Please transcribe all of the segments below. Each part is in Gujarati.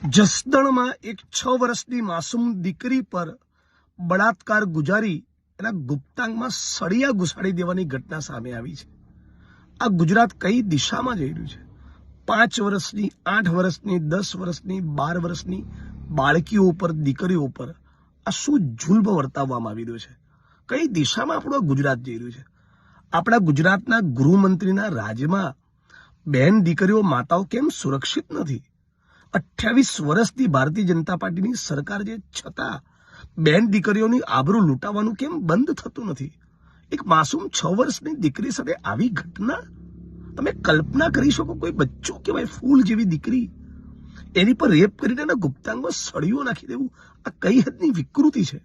જસદણમાં એક 6 વર્ષની માસૂમ દીકરી પર બળાત્કાર ગુજારી એના ગુપ્તાંગમાં સળિયા ઘુસાડી દેવાની ઘટના સામે આવી છે। આ ગુજરાત કઈ દિશામાં જઈ રહ્યું છે? 5 વર્ષની, 8 વર્ષની, 10 વર્ષની, 12 વર્ષની બાળકીઓ ઉપર, દીકરીઓ ઉપર આ શું જુલ્મ વર્તાવવામાં આવી રહ્યો છે? કઈ દિશામાં આપણું ગુજરાત જઈ રહ્યું છે? આપણા ગુજરાતના ગૃહમંત્રીના રાજ્યમાં બહેન દીકરીઓ, માતાઓ કેમ સુરક્ષિત નથી? 28 વર્ષથી ભારતીય જનતા પાર્ટીની સરકાર છે, છતાં બહેન દીકરીઓની આબરૂ લૂંટાવાનું કેમ બંધ થતું નથી? એક માસૂમ 6 વર્ષની દીકરી સાથે આવી ઘટના તમે કલ્પના કરી શકો? કોઈ બચ્ચો કહેવાય, ફૂલ જેવી દીકરી, એની પર રેપ કરીને એના ગુપ્તાંગમાં સળીઓ નાખી દેવું, આ કઈ હદની વિકૃતિ છે?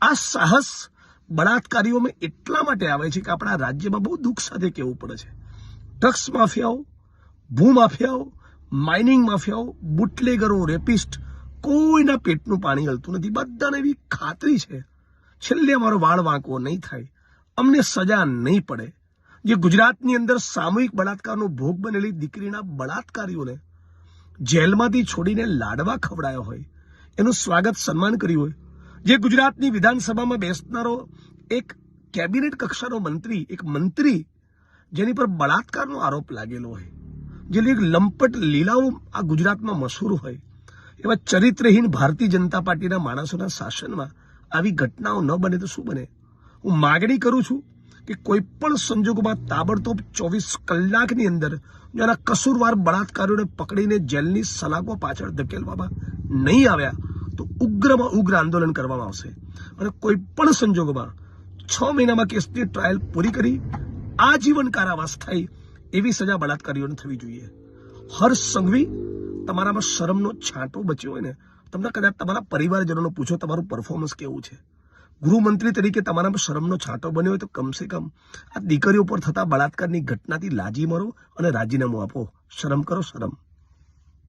આ સાહસ બળાત્કારીઓમાં એટલા માટે આવે છે કે આપણા રાજ્યમાં બહુ દુઃખ સાથે કહેવું પડે છે, ડ્રગ્સ માફિયાઓ, ભૂમાફિયાઓ, માઇનિંગ માફિયાઓ, બુટલેગરો, રેપિસ્ટ, કોઈના પેટનું પાણી હલતું નથી। બધાને એવી ખાતરી છે છેલ્લે અમારો વાળ વાંકવો નહીં થાય, અમને સજા નહીં પડે। જે ગુજરાતની અંદર સામૂહિક બળાત્કારનો ભોગ બનેલી દીકરીના બળાત્કારીઓને જેલમાંથી છોડીને લાડવા ખવડાયો હોય, એનું સ્વાગત સન્માન કર્યું હોય, જે ગુજરાતની વિધાનસભામાં બેસનારો એક કેબિનેટ કક્ષાનો મંત્રી, એક મંત્રી જેની પર બળાત્કારનો આરોપ લાગેલો હોય, જે એક લંપટ લીલાઓ આ ગુજરાતમાં મશહૂર હોય, એવા ચરિત્રહીન ભારતીય જનતા પાર્ટીના માણસોના શાસનમાં આવી ઘટનાઓ ન બને તો શું બને? હું માગણી કરું છું કે કોઈ પણ સંજોગોમાં તાબડતોબ 24 કલાકની અંદર જો આના કસૂરવાર બળાત્કારીઓને પકડીને જેલની સલાખો પાછળ ધકેલવામાં નહીં આવ્યા તો ઉગ્રમાં ઉગ્ર આંદોલન કરવામાં આવશે। અને કોઈ પણ સંજોગોમાં 6 મહિનામાં કેસની ટ્રાયલ પૂરી કરી આજીવન કારાવાસ થાય એવી સજા બળાત્કારીઓને થવી જોઈએ। હર્ષ સંઘવી, તમારામાં શરમનો છાંટો બચ્યો હોય ને, તમને કદાચ તમારા પરિવારજનોને પૂછો તમારું પરફોર્મન્સ કેવું છે, ગૃહમંત્રી તરીકે તમારામાં શરમનો છાંટો બન્યો હોય તો કમસે કમ આ દીકરીઓ પર થતા બળાત્કારની ઘટનાથી લાજી મરો અને રાજીનામું આપો। શરમ કરો, શરમ।